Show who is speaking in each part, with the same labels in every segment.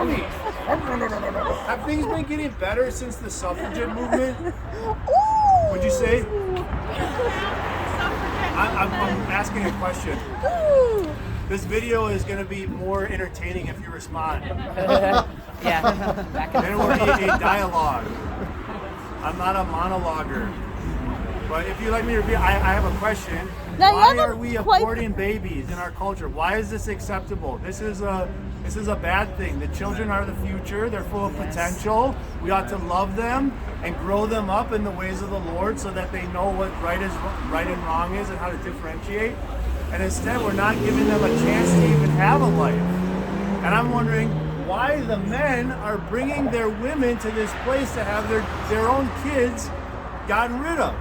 Speaker 1: tell me, have things been getting better since the suffragette movement? Would you say? I'm asking a question. This video is going to be more entertaining if you respond.
Speaker 2: Yeah.
Speaker 1: Then it will be a dialogue. I'm not a monologuer. But if you'd like me to repeat, I have a question.
Speaker 3: Now,
Speaker 1: Why are we aborting babies in our culture? Why is this acceptable? This is a bad thing. The children are the future. They're full of potential. We ought to love them and grow them up in the ways of the Lord so that they know what right and wrong is and how to differentiate. And instead, we're not giving them a chance to even have a life. And I'm wondering why the men are bringing their women to this place to have their own kids gotten rid of.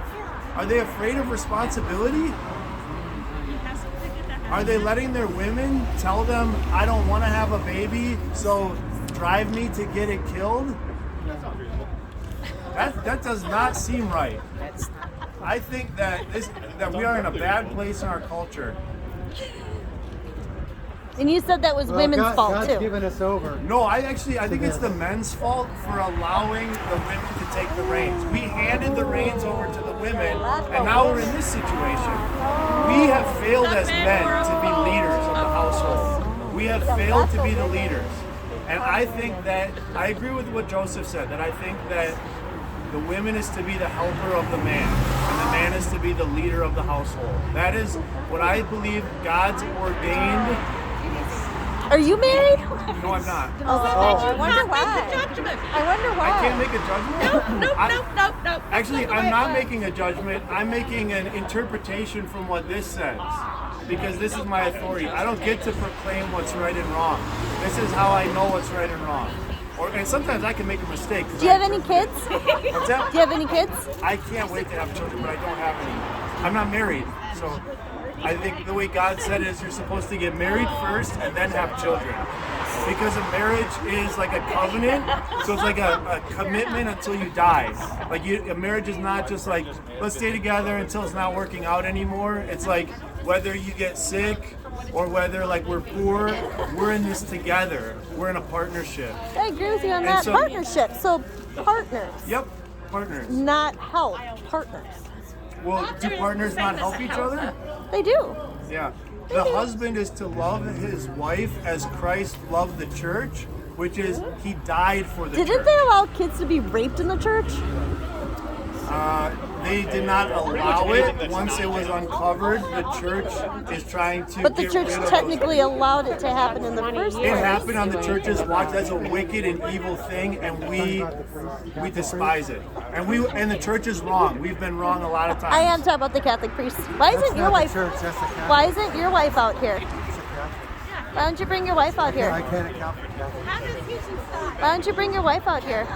Speaker 1: Are they afraid of responsibility? Are they letting their women tell them, I don't want to have a baby, so drive me to get it killed? That does not seem right. I think that we are in a bad place in our culture.
Speaker 3: And you said that was women's fault
Speaker 4: God's
Speaker 3: too.
Speaker 4: giving us over.
Speaker 1: No, I think it's the men's fault for allowing the women to take the reins. We handed the reins over to the women, and now we're in this situation. We have failed as men to be leaders of the household. We have failed to be the leaders. And I think that, I agree with what Joseph said, that I think that the women is to be the helper of the man, and the man is to be the leader of the household. That is what I believe God's ordained.
Speaker 3: Are you married?
Speaker 1: No, I'm not.
Speaker 3: I wonder why. I wonder why.
Speaker 1: I can't make a judgment?
Speaker 2: No.
Speaker 1: Actually, I'm not making a judgment. I'm making an interpretation from what this says. Because this is my authority. I don't get to proclaim what's right and wrong. This is how I know what's right and wrong. And sometimes I can make a mistake.
Speaker 3: Do you have any kids?
Speaker 1: What's that?
Speaker 3: Do you have any kids?
Speaker 1: I can't wait to have children, but I don't have any. I'm not married. So I think the way God said it is you're supposed to get married first and then have children. Because a marriage is like a covenant, so it's like a commitment until you die. Like a marriage is not just like, let's stay together until it's not working out anymore. It's like whether you get sick or whether like we're poor, we're in this together. We're in a partnership.
Speaker 3: I agree with you on
Speaker 1: And
Speaker 3: that.
Speaker 1: so-
Speaker 3: Partnership. So partners.
Speaker 1: Yep, partners.
Speaker 3: Not help. Partners.
Speaker 1: Well, do partners not help each other?
Speaker 3: They do.
Speaker 1: Yeah. The husband is to love his wife as Christ loved the church, which is he died for the
Speaker 3: Didn't
Speaker 1: church.
Speaker 3: they allow kids to be raped in the church?
Speaker 1: They did not allow it. Once it was uncovered, the church is trying to
Speaker 3: But the
Speaker 1: get
Speaker 3: church
Speaker 1: rid of
Speaker 3: technically allowed it to happen in the first
Speaker 1: it
Speaker 3: place.
Speaker 1: happened on the church's watch. That's a wicked and evil thing, and we despise it. And the church is wrong. We've been wrong a lot of times.
Speaker 3: I am talking about the Catholic priests. Why isn't your wife?
Speaker 4: Church, that's a Catholic.
Speaker 3: Why isn't your wife out here?
Speaker 4: It's a Catholic.
Speaker 3: Why don't you bring your wife out
Speaker 4: I
Speaker 3: here?
Speaker 4: can't account for Catholic.
Speaker 3: Why don't you bring your wife out here?